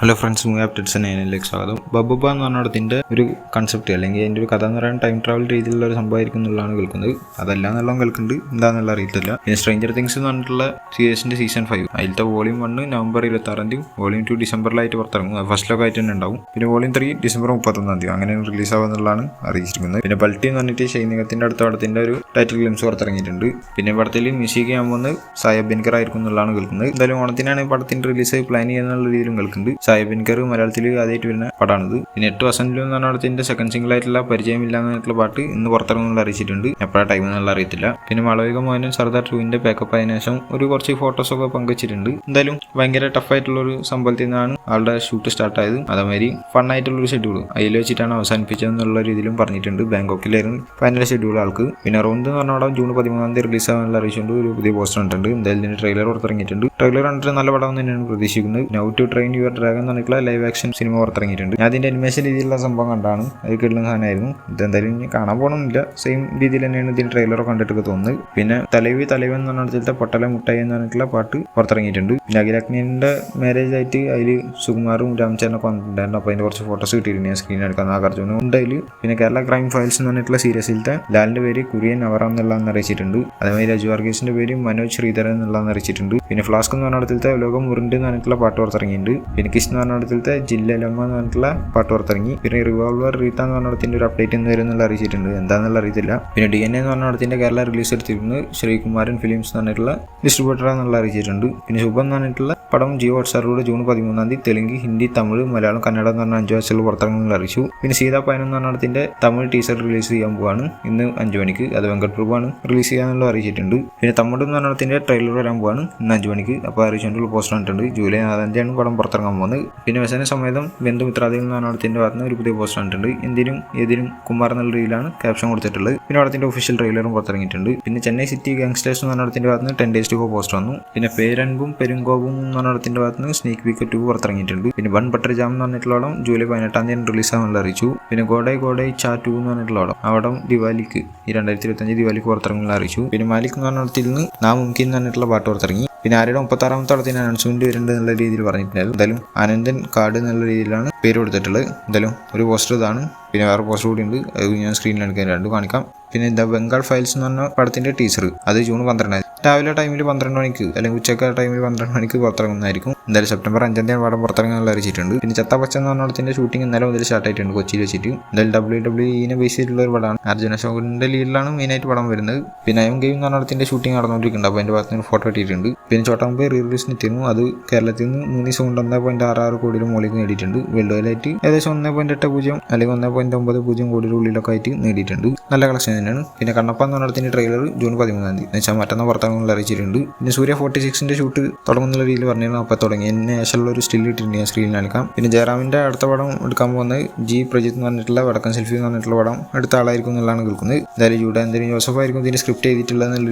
Hello friends, movie updates എന്നതിലേക്ക് സ്വാഗതം. ബബുബ എന്ന് പറഞ്ഞ പടത്തിൻ്റെ ഒരു കൺസെപ്റ്റ് അല്ലെങ്കിൽ അതിൻ്റെ ഒരു കഥ എന്ന് പറയുന്നത് ടൈം ട്രാവൽ രീതിയിലുള്ള ഒരു സംഭവമായിരിക്കും എന്നുള്ളതാണ് കേൾക്കുന്നത്. അതല്ല എന്നുള്ളതും കേൾക്കുന്നുണ്ട്, എന്താണെന്നുള്ള അറിയത്തില്ല. പിന്നെ സ്ട്രേഞ്ചർ തിങ്സ് എന്ന് പറഞ്ഞിട്ടുള്ള സീരീസിൻ്റെ സീസൺ 5 അതിലത്തെ വോളിയം 1 നവംബർ 26 വോളിയം 2 ഡിസംബറിലായിട്ട് പുറത്തിറങ്ങും. ഫസ്റ്റ് ലോക്ക് ആയിട്ട് തന്നെ ഉണ്ടാവും. പിന്നെ വോളിയം 3 ഡിസംബർ 31 അങ്ങനെയാണ് റിലീസ് ആവുമെന്നുള്ളതാണ് അറിയിച്ചിരിക്കുന്നത്. പിന്നെ ബൾട്ടി എന്ന് പറഞ്ഞിട്ട് ഷൈനികത്തിൻ്റെ അടുത്ത പടത്തിൻ്റെ ഒരു ടൈറ്റിൽ ഗ്ലിംസ് പുറത്തിറങ്ങിയിട്ടുണ്ട്. പിന്നെ പടത്തിൽ മ്യൂസിക് ചെയ്യാൻ പോകുന്നത് സായബ് ബിൻകർ ആയിരിക്കും എന്നുള്ളതാണ് കേൾക്കുന്നത്. എന്തായാലും ഓണത്തിനാണ് പടത്തിൻ്റെ റിലീസ് പ്ലാൻ ചെയ്യുന്നുള്ള രീതിയിലും കേൾക്കുന്നുണ്ട്. സായബ് ബിൻകർ മലയാളത്തിൽ ആദ്യമായിട്ട് വരുന്ന പടമാണിത്. പിന്നെ 8 വസന്തിലും എന്ന് പറഞ്ഞ പടത്തിന്റെ സെക്കൻഡ് സിംഗിൾ ആയിട്ടുള്ള പരിചയമില്ല എന്നുള്ള പാട്ട് ഇന്ന് പുറത്തിറങ്ങുന്നുള്ള അറിയിച്ചിട്ടുണ്ട്. എപ്പോഴാ ടൈം എന്നുള്ള അറിയത്തില്ല. പിന്നെ മാളവിക മോഹനും സർദാർ 2ന്റെ പാക്കപ്പ് ആയതിനു ശേഷം ഒരു കുറച്ച് ഫോട്ടോസൊക്കെ പങ്കുവച്ചിട്ടുണ്ട്. എന്തായാലും ഭയങ്കര ടഫായിട്ടുള്ള ഒരു സംഭവത്തിൽ നിന്നാണ് ആളുടെ ഷൂട്ട് സ്റ്റാർട്ട് ആയത്. അതേമാതിരി ഫണ്ണായിട്ടുള്ളൊരു ഷെഡ്യൂൾ അതിൽ വെച്ചിട്ടാണ് അവസാനിപ്പിച്ചതെന്നുള്ള രീതിയിലും പറഞ്ഞിട്ടുണ്ട്. ബാങ്കോക്കിലായിരുന്നു ഫൈനൽ ഷെഡ്യൂൾ ആൾക്ക്. പിന്നെ റൗണ്ട് എന്ന് പറഞ്ഞ ജൂൺ 13 റിലീസ് ആവാനുള്ള അറിയിച്ചുകൊണ്ട് ഒരു പുതിയ പോസ്റ്റർ ഉണ്ട്. എന്തായാലും ഇതിന്റെ ട്രെയിലർ പുറത്തിറങ്ങിയിട്ടുണ്ട്. ട്രെയിലർ കണ്ടിട്ട് നല്ല പടം തന്നെയാണ് പ്രതീക്ഷിക്കുന്നത്. How to train your dragon എന്ന് പറഞ്ഞിട്ടുള്ള ലൈവ് ആക്ഷൻ സിനിമ പുറത്തിറങ്ങിയിട്ടുണ്ട്. ഞാൻ അതിന്റെ അനിമേഷൻ രീതിയിലുള്ള സംഭവം കണ്ടാണ്. അത് കിട്ടുന്ന സാധനമായിരുന്നു. ഇതെന്തായാലും ഇനി കാണാൻ പോകണമെന്നില്ല. സെയിം രീതിയിൽ തന്നെയാണ് ഇതിന്റെ ട്രെയിലർ കണ്ടിട്ടൊക്കെ തോന്നുന്നത്. പിന്നെ തലവൻ എന്ന് പറഞ്ഞിട്ട് പൊട്ടല മുട്ടായി എന്ന് പറഞ്ഞിട്ടുള്ള പാട്ട് പുറത്തിറങ്ങിയിട്ടുണ്ട്. പിന്നെ അഖിലഗ്നിന്റെ മാരേജ് ആയിട്ട് അതിൽ സുകുമാറും രാംചരനൊക്കെ വന്നിട്ടുണ്ടായിരുന്നു. അപ്പോൾ അതിന്റെ കുറച്ച് ഫോട്ടോസ് കിട്ടിയിരുന്നു. ഞാൻ സ്ക്രീൻ എടുക്കാൻ നാഗാർജുനും ഉണ്ടായില്. പിന്നെ കേരള ക്രൈം ഫയൽസ് എന്ന് പറഞ്ഞിട്ടുള്ള സീരീസിലത്തെ ലാലിന്റെ പേര് കുര്യൻ അവറാം എന്നുള്ളതെന്ന് അറിയിച്ചിട്ടുണ്ട്. അതേമാതിരി രജു വർഗീസിന്റെ പേര് മനോജ് ശ്രീധരൻ എന്നുള്ളതെന്ന് അറിയിച്ചിട്ടുണ്ട്. പിന്നെ ഫ്ലാസ്ക് എന്ന് പറഞ്ഞിടത്തിലത്തെ ലോകം മുറിണ്ട് എന്ന് പറഞ്ഞിട്ടുള്ള പാട്ട് പുറത്തിറങ്ങിയിട്ടുണ്ട്. പിന്നെ കിസ് എന്ന് പറഞ്ഞിടത്തിലത്തെ ജില്ലലമ്മ എന്ന് പറഞ്ഞിട്ടുള്ള പാട്ട് പുറത്തിറങ്ങി. പിന്നെ റിവോൾവർ റീത്ത എന്ന് പറഞ്ഞിടത്തിന്റെ ഒരു അപ്ഡേറ്റ് എന്ന് വരുന്നുള്ള അറിയിച്ചിട്ടുണ്ട്. എന്താണെന്നുള്ള അറിയത്തില്ല. പിന്നെ DNA എന്ന് പറഞ്ഞിടത്തിന്റെ കേരള റിലീസ് എടുത്തിരുന്നത് ശ്രീകുമാരൻ ഫിലിംസ് എന്ന് പറഞ്ഞിട്ടുള്ള ഡിസ്ട്രിബ്യൂട്ടർ എന്നുള്ള അറിയിച്ചിട്ടുണ്ട്. പിന്നെ ശുഭം എന്ന് പറഞ്ഞിട്ടുള്ള പടം ജിയോ ഹോട്ട്സ്റ്റാറിലൂടെ ജൂൺ 13 തെലുങ്ക്, ഹിന്ദി, തമിഴ്, മലയാളം, കന്നഡ എന്ന് പറഞ്ഞ 5 ഭാഷകളിൽ പുറത്തിറങ്ങുന്ന അറിയിച്ചു. പിന്നെ സീതാ പയനം എന്ന് പറഞ്ഞിടത്തിന്റെ തമിഴ് ടീസർ റിലീസ് ചെയ്യാൻ പോവാണ് ഇന്ന് 5 മണിക്ക്. അത് വെങ്കട് പ്രഭുവാണ് റിലീസ് ചെയ്യാനുള്ള അറിയിച്ചിട്ടുണ്ട്. പിന്നെ തമിഴ് എന്ന് പറഞ്ഞിടത്തിന്റെ ട്രെയിലർ വരാൻ പോവാണ് ഇന്ന് 5 മണിക്ക്. അപ്പോൾ അറിയിച്ചുകൊണ്ടുള്ള പോസ്റ്റർ കണ്ടിട്ടുണ്ട്. ജൂലൈ 4 പടം പുറത്തിറങ്ങാൻ പോകുന്നത്. പിന്നെ വ്യസന സമേതം ബന്ധുമിത്രാദികൾ എന്ന് പറഞ്ഞിടത്തിന്റെ ഭാഗത്ത് ഒരു പുതിയ പോസ്റ്റർ കണ്ടിട്ടുണ്ട്. എന്തിനും ഏതിനും കുമാർ എന്നുള്ള രീതിയിലാണ് ക്യാപ്ഷൻ കൊടുത്തിട്ടുള്ളത്. പിന്നെ പടത്തിന്റെ ഒഫീഷ്യൽ ട്രെയിലറും പുറത്തിറങ്ങിയിട്ടുണ്ട്. പിന്നെ ചെന്നൈ സിറ്റി ഗാങ്സ്റ്റേഴ്സ് എന്ന് പറഞ്ഞിടത്തിന്റെ ഭാഗത്ത് 10 days to go പോസ്റ്റർ വന്നു. പിന്നെ പേരൻപും പെരുങ്കോപും എന്ന് പറഞ്ഞിടത്തിന്റെ ഭാഗത്ത് സ്നേക് വീക്ക് 2 പുറത്തിറങ്ങിയിട്ടുണ്ട്. പിന്നെ ബൺ ബട്ടർ ജാം എന്ന് പറഞ്ഞിട്ടുള്ള പടം ജൂലൈ 18 റിലീസ് ആവാനുള്ള അറിയിച്ചു. പിന്നെ ഗോഡൈ ചാ 2 എന്ന് പറഞ്ഞിട്ടുള്ള പടം അവിടെ ദിവാലിക്ക് 2025 ദിവാലിക്ക് പുറത്തിറങ്ങുന്ന അറിയിച്ചു. പിന്നെ മാലിക് എന്ന് പറഞ്ഞിടത്തിൽ നിന്ന് നാ മുംകിൻ എന്ന് പറഞ്ഞിട്ടുള്ള പാട്ട് പുറത്തിറങ്ങി. പിന്നെ ആരുടെ 36ാമത്തെ പടത്തിന് അനൗൺസ്മെന്റ് വരുന്നുണ്ട് എന്നുള്ള രീതിയിൽ പറഞ്ഞിട്ടുണ്ടായിരുന്നു. എന്തായാലും ആനന്ദൻ കാർഡ് എന്നുള്ള രീതിയിലാണ് പേര് കൊടുത്തിട്ടുള്ളത്. എന്തായാലും ഒരു പോസ്റ്റർ ഇതാണ്. പിന്നെ വേറെ പോസ്റ്റർ കൂടി ഉണ്ട്. അത് ഞാൻ സ്ക്രീനിൽ എടുക്കാൻ രണ്ടും കാണിക്കാം. പിന്നെ ദ ബംഗാൾ ഫയൽസ് എന്ന് പറഞ്ഞ പടത്തിന്റെ ടീസർ അത് ജൂൺ 12 രാവിലെ ടൈമിൽ 12 മണിക്ക് അല്ലെങ്കിൽ ഉച്ചക്ക ടൈമിൽ 12 മണിക്ക് പുറത്തിറങ്ങുന്നതായിരിക്കും. എന്തായാലും സെപ്റ്റംബർ 5 പടം പുറത്തിറങ്ങാനുള്ള അറിയിച്ചിട്ടുണ്ട്. പിന്നെ ചത്തപ്പച്ച എന്ന് പറഞ്ഞ പടത്തിന്റെ ഷൂട്ടിംഗ് ഇന്നലെ മുതൽ സ്റ്റാർട്ട് ആയിട്ടുണ്ട് കൊച്ചിയിൽ വെച്ചിട്ട്. എന്തായാലും WWE ബേസ് ചെയ്തിട്ടുള്ള ഒരു പടമാണ്. അർജുന അശോകന്റെ ലീഡിലാണ് മെയിനായിട്ട് പടം വരുന്നത്. പിന്നെ അയം ഗെയിം എന്ന് പറഞ്ഞ പടത്തിന്റെ ഷൂട്ടിംഗ് നടന്നുകൊണ്ടിരിക്കുന്നുണ്ട്. അപ്പോൾ അതിന്റെ ഭാഗത്ത് ഫോട്ടോ കിട്ടിയിട്ടുണ്ട്. പിന്നെ ചോട്ടാമ്പേ റിലീസിന് എത്തിയിരുന്നു. അത് കേരളത്തിൽ നിന്ന് 3 ദിവസം കൊണ്ട് 1.66 കോടി മുകളിൽ നേടിയിട്ടുണ്ട്. വേൾഡ് വൈഡായിട്ട് ഏകദേശം 1.80 അല്ലെങ്കിൽ 1.90 കോടിയുടെ ഉള്ളിലൊക്കെ ആയിട്ട് നേടിയിട്ടുണ്ട്. നല്ല കളക്ഷൻ തന്നെയാണ്. പിന്നെ കണ്ണപ്പ എന്ന് പറഞ്ഞതിന്റെ ട്രെയിലർ ജൂൺ 13 വെച്ചാൽ മറ്റന്നാൾ പുറത്തിറങ്ങുന്ന അറിയിച്ചിട്ടുണ്ട്. പിന്നെ സൂര്യ 46ന്റെ ഷൂട്ട് തുടങ്ങുന്ന രീതിയിൽ പറഞ്ഞിരുന്നു. അപ്പോൾ തുടങ്ങി എന്നെ ശേഷമുള്ള ഒരു സ്റ്റിൽ ഇട്ടിട്ടുണ്ട്. ഞാൻ സ്ക്രീനിൽ കാണിക്കാം. പിന്നെ ജയറാമിന്റെ അടുത്ത പടം എടുക്കാൻ പോകുന്നത് ജി പ്രജിത്ത് എന്ന് പറഞ്ഞിട്ടുള്ള വടക്കൻ സെൽഫി എന്ന് പറഞ്ഞിട്ടുള്ള പടം എടുത്ത ആളായിരിക്കും എന്നുള്ളതാണ് കേൾക്കുന്നത്. എന്തായാലും ജൂഡ എന്തെങ്കിലും ജോസഫ് ആയിരിക്കും ഇതിന്റെ സ്ക്രിപ്റ്റ് ചെയ്തിട്ടുള്ള എന്നുള്ള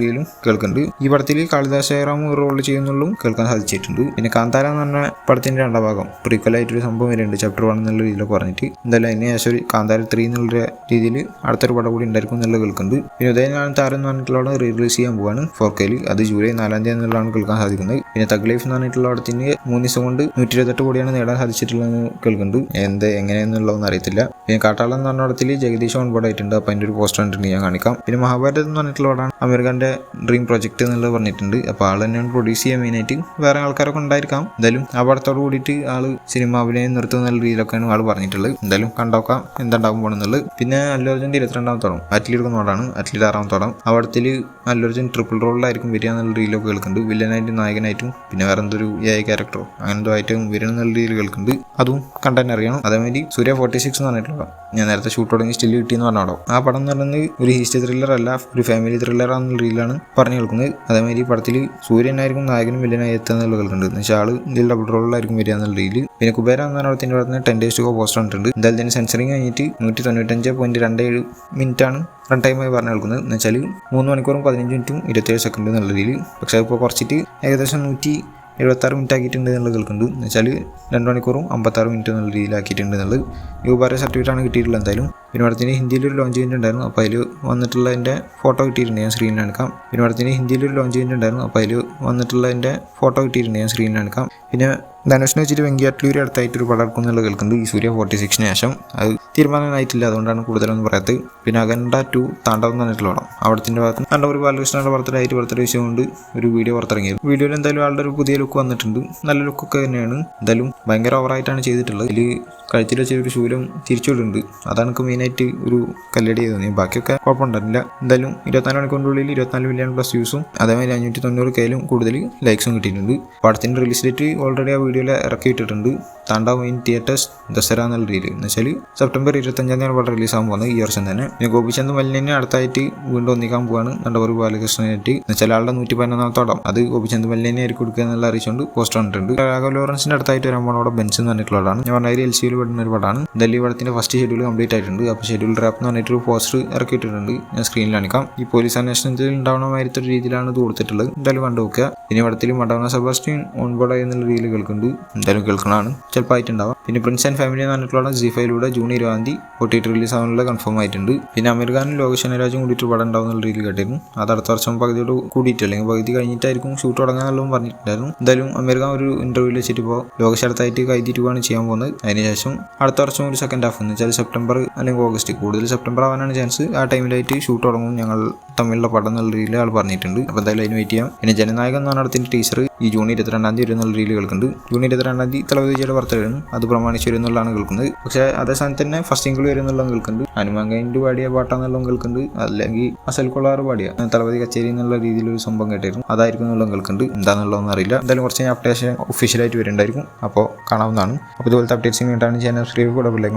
രീതിയിലും കേൾക്കുന്നുണ്ട്. ഈ പടത്തിൽ കാളിദാസ് ജയറാം ഒരു റോൾ ചെയ്യുന്നുള്ളൂ കേൾക്കാൻ സാധിച്ചിട്ടുണ്ട്. പിന്നെ കാന്താര എന്ന് പറഞ്ഞ പടത്തിന്റെ 2ാം ഭാഗം പ്രീക്വലായിട്ടൊരു സംഭവം വരുന്നുണ്ട് ചാപ്റ്റർ 1 എന്നുള്ള രീതിയിലൊക്കെ പറഞ്ഞിട്ട്. എന്തായാലും അതിന് ശേഷം ഒരു കാന്താര 3 എന്നുള്ള രീതിയിൽ അടുത്തൊരു പടം കൂടി ഉണ്ടായിരിക്കും എന്നുള്ളത് കേൾക്കുന്നുണ്ട്. പിന്നെ ഉദയനാരായണൻ താരം എന്ന് പറഞ്ഞിട്ടുള്ള റിലീസ് ചെയ്യാൻ പോവാണ് 4K. അത് ജൂലൈ 4 എന്നുള്ളതാണ് കേൾക്കാൻ സാധിക്കുന്നത്. പിന്നെ തഗ് ലൈഫ് എന്ന് പറഞ്ഞിട്ടുള്ള പടത്തിന് 3 ദിവസം കൊണ്ട് 128 കോടിയാണ് നേടാൻ സാധിച്ചിട്ടുള്ളതെന്ന് കേൾക്കുന്നുണ്ട്. എങ്ങനെയെന്നുള്ളതൊന്നും അറിയത്തില്ല. പിന്നെ കാട്ടാളം എന്ന് പറഞ്ഞ പടത്തിൽ ജഗദീഷ് ഓൺ ബോർഡ് ആയിട്ടുണ്ട്. അപ്പോൾ അതിൻ്റെ ഒരു പോസ്റ്റർ കണ്ടിട്ടുണ്ട്, ഞാൻ കാണിക്കാം. പിന്നെ മഹാഭാരത് എന്ന് പറഞ്ഞിട്ടുള്ള പടമാണ് അമീർഖാന്റെ ഡ്രീം പ്രൊജക്ട് എന്നുള്ളത് പറഞ്ഞിട്ടുണ്ട്. അപ്പോൾ ആൾ തന്നെയാണ് പ്രൊഡ്യൂസ് ചെയ്യാൻ മെയിനായിട്ട്. വേറെ ആൾക്കാരൊക്കെ ഉണ്ടായിരിക്കാം. എന്തായാലും ആ പടത്തോട് കൂടിയിട്ട് ആള് സിനിമ അഭിനയം നിർത്തുന്ന രീതിയിലൊക്കെയാണ് ആൾ പറഞ്ഞിട്ടുള്ളത്. എന്തായാലും കണ്ടോക്കാം എന്താണ്ടാകും പോകണമെന്നുള്ളത്. പിന്നെ അല്ലു അർജുൻ്റെ 22ാമത്തെ പടം അറ്റ്ലീറ്റ് പടമാണ്. അറ്റ്ലീറ്റ് 6ാമത്തെ പടം. അവിടത്തിൽ അല്ലു അർജുൻ ട്രിപ്പിൾ റോളിലായിരിക്കും വരിക എന്നുള്ള രീതിയിലൊക്കെ കേൾക്കുന്നുണ്ട്. വില്ലനായിട്ടും നായകനായിട്ടും പിന്നെ വേറെ എന്തൊരു ക്യാരക്ടറോ അങ്ങനത്തെ ആയിട്ടും വരണം എന്നുള്ള രീതിയിൽ കേൾക്കുന്നുണ്ട്. അതും കണ്ടന്റ് അറിയണം. അതേമാതിരി സൂര്യ 46 എന്ന് പറഞ്ഞിട്ടുള്ള ഞാൻ നേരത്തെ ഷൂട്ട് തുടങ്ങി സ്റ്റിൽ കിട്ടിയെന്ന് പറഞ്ഞ പടം. ആ പടം എന്ന് പറയുന്നത് ഒരു ഹിസ്റ്ററി ത്രില്ലർ അല്ല, ഒരു ഫാമിലി ത്രില്ലർ എന്നുള്ള രീതിയിലാണ് പറഞ്ഞു കേൾക്കുന്നത്. അതേമാതിരി പടത്തിൽ സൂര്യനായിരിക്കും നായകനും വില്ലനായി എത്തുക എന്നുള്ള കേൾക്കുന്നുണ്ട്. എന്ന് വെച്ചാൽ ആൾ ഇതിൽ ഡബിൾ റോളിലായിരിക്കും വരിക എന്നുള്ള രീതിയിൽ. പിന്നെ കുബേര എന്ന പടത്തിന്റെ ഭാഗത്ത് 10 days to go പോസ്റ്റർ കണ്ടിട്ടുണ്ട്. എന്തായാലും തന്നെ സെൻസറിങ് കഴിഞ്ഞിട്ട് 195.27 മിനിറ്റാണ് റൺ ടൈമായി പറഞ്ഞു കേൾക്കുന്നത്. എന്ന് വെച്ചാൽ 3 മണിക്കൂറും 15 മിനിറ്റും 27 സെക്കൻഡ് എന്നുള്ള രീതിയിൽ. പക്ഷേ ഇപ്പോൾ കുറച്ചിട്ട് ഏകദേശം 176 മിനിറ്റ് ആക്കിയിട്ടുണ്ട് എന്നുള്ളത് കേൾക്കുന്നുണ്ട്. എന്ന് വെച്ചാൽ 2 മണിക്കൂറും 56 മിനിറ്റ് എന്നുള്ള രീതിയിലാക്കിയിട്ടുണ്ട് എന്നുള്ളത് യൂബാര സർട്ടിഫിക്കറ്റാണ് കിട്ടിയിട്ടുള്ളത്. എന്തായാലും പിന്നെ പടത്തിന് ഹിന്ദിയിലൊരു ലോഞ്ച് ചെയ്യുന്നുണ്ടായിരുന്നു. അപ്പോൾ അതിൽ വന്നിട്ടുള്ളതിൻ്റെ ഫോട്ടോ കിട്ടിയിട്ടുണ്ട്, ഞാൻ സ്ക്രീനിൽ കാണിക്കാം. പിന്നെ പടത്തിന് ഹിന്ദിയിലൊരു ലോഞ്ച് ചെയ്യുന്നുണ്ടായിരുന്നു. അപ്പോൾ അതിൽ വന്നിട്ടുള്ളതിൻ്റെ ഫോട്ടോ കിട്ടിയിട്ടുണ്ട്, ഞാൻ സ്ക്രീനിൽ കാണിക്കാം. പിന്നെ ധനുഷിനെ വെച്ചിട്ട് വെങ്കിയാട്ടിലൂർ അടുത്തായിട്ട് ഒരു പടം എടുക്കുന്നുള്ള കേൾക്കുന്നുണ്ട് ഈ സൂര്യ 46 ശേഷം. അത് തീരുമാനമായിട്ടില്ല, അതുകൊണ്ടാണ് കൂടുതലൊന്നും പറയാത്തത്. പിന്നെ അഖണ്ഡ 2 താണ്ഡവം എന്ന് പറഞ്ഞിട്ടുള്ള പടം അവിടത്തിൻ്റെ ഭാഗത്ത് കണ്ടവർ ബാലകൃഷ്ണയുടെ ബർത്ത്ഡേ വിഷയമുണ്ട് ഒരു വീഡിയോ പുറത്തിറങ്ങിയത്. വീഡിയോയിൽ എന്തായാലും ആളുടെ ഒരു പുതിയ ലുക്ക് വന്നിട്ടുണ്ട്, നല്ല ലുക്കൊക്കെ തന്നെയാണ്. എന്തായാലും ഭയങ്കര ഓവറായിട്ടാണ് ചെയ്തിട്ടുള്ളത്. ഇതിൽ കഴുത്തിൽ വെച്ച ഒരു ശൂലം തിരിച്ചുവിടുന്നുണ്ട്, അതാണ് എനിക്ക് മെയിനായിട്ട് ഒരു കല്ലടി തോന്നി. ബാക്കിയൊക്കെ കുഴപ്പമുണ്ടായിരുന്നില്ല. എന്തായാലും 24 മണിക്കൂറിനുള്ളിൽ 24 മില്യൺ പ്ലസ് വ്യൂസും അതേമാതിരി 590Kയിലും കൂടുതൽ ലൈക്സും കിട്ടിയിട്ടുണ്ട്. പടത്തിൻ്റെ റിലീസ് ഡേറ്റ് ഓൾറെഡി ആ വീഡിയോയിൽ ഇറക്കിയിട്ടിട്ടുണ്ട്. താണ്ഡവം ഇൻ തിയേറ്റേഴ്സ് ദസറ എന്നുള്ള രീതിയിൽ എന്ന് വെച്ചാൽ സെപ്റ്റംബർ 25 പടം റിലീസാകാൻ പോകുന്നത് ഈ വർഷം തന്നെ. പിന്നെ ഗോപിചന്ദ് മലിനെ അടുത്തായിട്ട് വീണ്ടും ഒന്നിക്കാൻ പോവാണ് നണ്ടവർ ബാലകൃഷ്ണനായിട്ട്. എന്ന് വെച്ചാൽ ആളുടെ 111ാമത്തെ പടം അത് ഗോപിചന്ദ് മലിനെ ആയിരിക്കും കൊടുക്കുക എന്നുള്ള അറിയിച്ചുകൊണ്ട് പോസ്റ്റർ വന്നിട്ടുണ്ട്. രാഘവ് ലോറൻസിന്റെ അടുത്തായിട്ട് വരാൻ പോകുന്ന ബെൻസ് എന്ന് പറഞ്ഞിട്ടുള്ളതാണ്. ഞാൻ പറഞ്ഞ LCU പെടുന്ന ഒരു പടമാണ്. ഡൽഹി പടത്തിന്റെ ഫസ്റ്റ് ഷെഡ്യൂൾ കംപ്ലീറ്റ് ആയിട്ടുണ്ട്. അപ്പോൾ ഷെഡ്യൂൾ റാപ്പ് എന്ന് പറഞ്ഞിട്ടൊരു പോസ്റ്റർ ഇറക്കിയിട്ടുണ്ട്, ഞാൻ സ്ക്രീനിൽ കാണിക്കാം. ഈ പോലീസ് അന്വേഷണത്തിൽ ഉണ്ടാവണമായിരുന്ന ഒരു രീതിയിലാണ് ഇത് കൊടുത്തിട്ടുള്ളത്. എന്തായാലും കണ്ടു നോക്കുക. ഇനി പടത്തിൽ മഡോണ സെബാസ്റ്റ്യൻ ഓൺബോർഡ് എന്നുള്ള രീതിയിൽ കേൾക്കുന്നുണ്ട്, എന്തായാലും കേൾക്കണതാണ്, ചിലപ്പോൾ ആയിട്ടുണ്ടാവാം. പിന്നെ പ്രിൻസ് ആൻഡ് ഫാമിലി എന്ന് പറഞ്ഞിട്ടുള്ള ZEE5 ജൂൺ 20 OTT റിലീസ് ആവാനുള്ള കൺഫേം ആയിട്ടുണ്ട്. പിന്നെ അമീർ ഖാനും ലോകേഷ് കൂടിയിട്ട് പടം ഉണ്ടാവുന്ന രീതിയിൽ കേട്ടിരുന്നു. അത് അടുത്ത വർഷം പകുതിയോട് കൂടിയിട്ട് അല്ലെങ്കിൽ പകുതി കഴിഞ്ഞിട്ടായിരിക്കും ഷൂട്ട് തുടങ്ങാനെല്ലാം പറഞ്ഞിട്ടുണ്ടായിരുന്നു. എന്തായാലും അമീർ ഖാൻ ഒരു ഇന്റർവ്യൂവിൽ വെച്ചിട്ട് ഇപ്പോൾ ലോകേഷ് അടുത്തായിട്ട് കൈതി 2 ആണ് ചെയ്യാൻ പോകുന്നത്. അതിനുശേഷം അടുത്ത വർഷം ഒരു സെക്കൻഡ് ഹാഫ് എന്ന് വെച്ചാൽ സെപ്റ്റംബർ അല്ലെങ്കിൽ ഓഗസ്റ്റ്, കൂടുതൽ സെപ്റ്റംബർ ആവാനാണ് ചാൻസ്. ആ ടൈമിലായിട്ട് ഷൂട്ട് തുടങ്ങും ഞങ്ങൾ തമ്മിലുള്ള പടം എന്നുള്ള രീതിയിൽ ആൾ പറഞ്ഞിട്ടുണ്ട്. അപ്പോൾ എന്തായാലും അതിന് വെയിറ്റ് ചെയ്യാം. പിന്നെ ജനനായകൻ എന്ന് പറഞ്ഞ ടീച്ചർ ഈ ജൂൺ 22 വരും എന്നുള്ള രീതിയിൽ കേൾക്കുന്നുണ്ട്. ജൂൺ 22 തലവതി വിജയുടെ ബർത്ത്ഡേ ആണ്, അത് പ്രമാണിച്ച് വരും എന്നുള്ളതാണ് കേൾക്കുന്നത്. പക്ഷേ അതേ സ്ഥാനത്ത് തന്നെ ഫസ്റ്റ് സിംഗിൾ വരും എന്നുള്ളതും കേൾക്കുന്നുണ്ട്. ഹനുമാൻഗൈൻഡ് പാടിയ പാട്ടാന്നുള്ളതും കേൾക്കുന്നുണ്ട്, അല്ലെങ്കിൽ അസൽ കൊളാറ് പാടിയ തലവതി കച്ചേരി എന്നുള്ള രീതിയിലൊരു സംഭവം കേട്ടായിരുന്നു, അതായിരിക്കും എന്നുള്ളതും കേൾക്കുന്നുണ്ട്. എന്താണെന്നുള്ളതൊന്നും അറിയില്ല. എന്തായാലും കുറച്ച് അപ്ഡേഷൻ ഒഫീഷ്യലായിട്ട് വരുന്നുണ്ടായിരിക്കും, അപ്പോൾ കാണാവുന്നതാണ്. അപ്പോൾ ഇതുപോലത്തെ അപ്ഡേറ്റ്സിന് വേണ്ടിയിട്ടാണ് ചാനൽ സബ്സ്ക്രൈബ് കൂടെ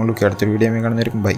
അടുത്തൊരു വീഡിയോ കാണുന്നതായിരിക്കും. ബൈ.